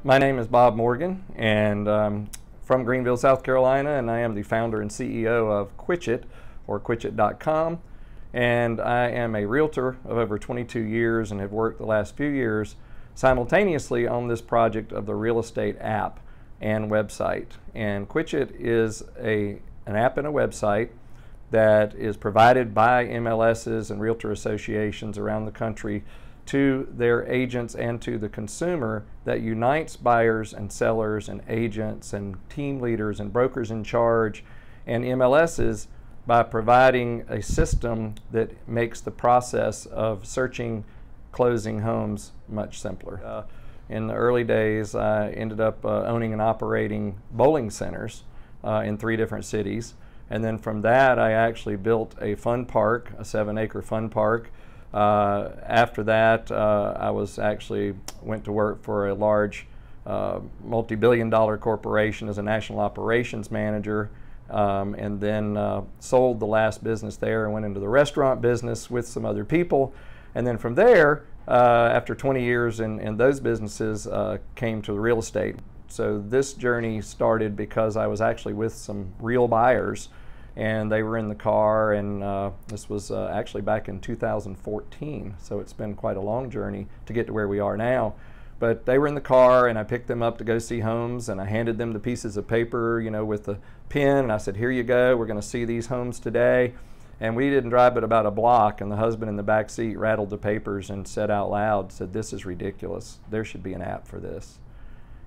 My name is Bob Morgan, and from Greenville, South Carolina, and I am the founder and CEO of Quitchet, or Quitchet.com. And I am a realtor of over 22 years and have worked the last few years simultaneously on this project of the real estate app and website. And Quitchet is an app and a website that is provided by MLSs and realtor associations around the country to their agents and to the consumer, that unites buyers and sellers and agents and team leaders and brokers in charge and MLSs by providing a system that makes the process of searching, closing homes much simpler. In the early days, I ended up owning and operating bowling centers in 3 different cities. And then from that, I actually built a fun park, a 7-acre fun park. After that, I went to work for a large multi-billion-dollar corporation as a national operations manager, and then sold the last business there and went into the restaurant business with some other people. And then from there, after 20 years in those businesses, came to the real estate. So this journey started because I was actually with some real buyers, and they were in the car, and this was actually back in 2014, so it's been quite a long journey to get to where we are now. But they were in the car, and I picked them up to go see homes, and I handed them the pieces of paper, you know, with the pen, and I said, here you go, we're going to see these homes today. And we didn't drive but about a block, and the husband in the back seat rattled the papers and said out loud, said, this is ridiculous, there should be an app for this.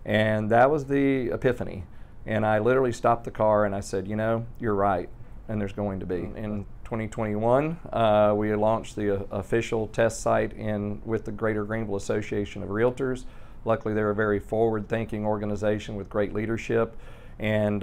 And that was the epiphany. And I literally stopped the car and I said, you know, you're right, and there's going to be. In 2021, we launched the official test site with the Greater Greenville Association of Realtors. Luckily, they're a very forward-thinking organization with great leadership. And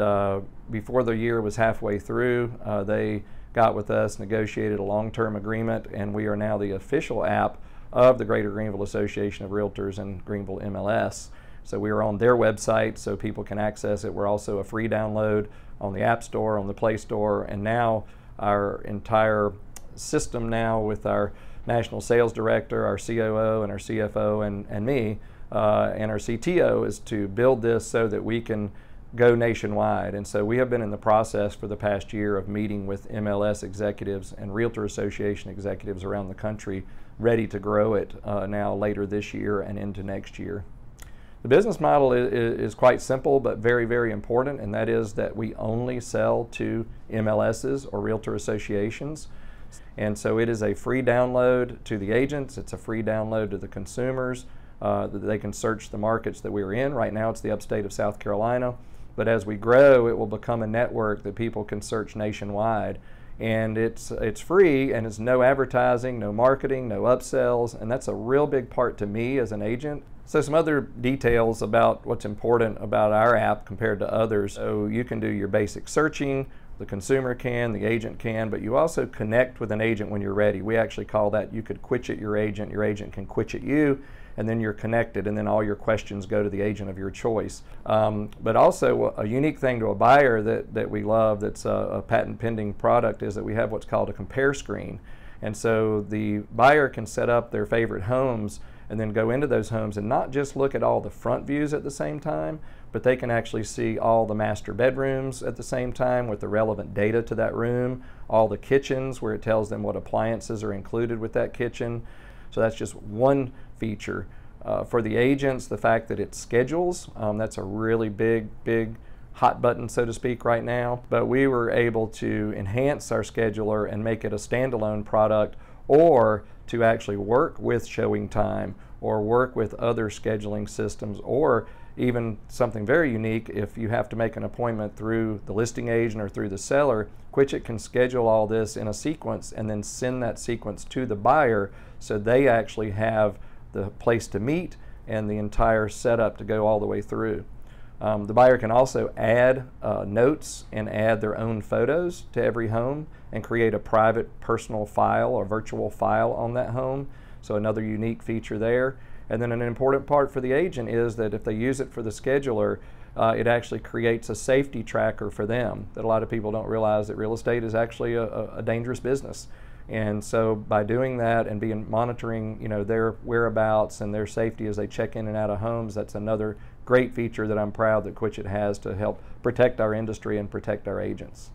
before the year was halfway through, they got with us, negotiated a long-term agreement, and we are now the official app of the Greater Greenville Association of Realtors and Greenville MLS. So we are on their website so people can access it. We're also a free download on the App Store, on the Play Store, and now our entire system now with our National Sales Director, our COO, and our CFO, and me, and our CTO is to build this so that we can go nationwide. And so we have been in the process for the past year of meeting with MLS executives and Realtor Association executives around the country, ready to grow it now later this year and into next year. The business model is quite simple but very, very important, and that is that we only sell to MLSs or Realtor Associations. And so it is a free download to the agents, it's a free download to the consumers, that they can search the markets that we're in. Right now it's the upstate of South Carolina, but as we grow it will become a network that people can search nationwide. And it's free, and it's no advertising, no marketing, no upsells, and that's a real big part to me as an agent. So some other details about what's important about our app compared to others. So you can do your basic searching, the consumer can, the agent can, but you also connect with an agent when you're ready. We actually call that, you could Quitchet your agent can Quitchet you, and then you're connected, and then all your questions go to the agent of your choice. But also a unique thing to a buyer that we love, that's a patent pending product, is that we have what's called a compare screen. And so the buyer can set up their favorite homes and then go into those homes and not just look at all the front views at the same time, but they can actually see all the master bedrooms at the same time with the relevant data to that room, all the kitchens where it tells them what appliances are included with that kitchen. So that's just one feature. For the agents, the fact that it schedules, that's a really big hot button, so to speak, right now. But we were able to enhance our scheduler and make it a standalone product, or to actually work with Showing Time or work with other scheduling systems, or even something very unique, if you have to make an appointment through the listing agent or through the seller, Quitchet can schedule all this in a sequence and then send that sequence to the buyer so they actually have the place to meet and the entire setup to go all the way through. The buyer can also add notes and add their own photos to every home and create a private personal file or virtual file on that home. So another unique feature there. And then an important part for the agent is that if they use it for the scheduler, it actually creates a safety tracker for them, that a lot of people don't realize that real estate is actually a dangerous business. And so by doing that and monitoring, their whereabouts and their safety as they check in and out of homes, that's another great feature that I'm proud that Quitchet has to help protect our industry and protect our agents.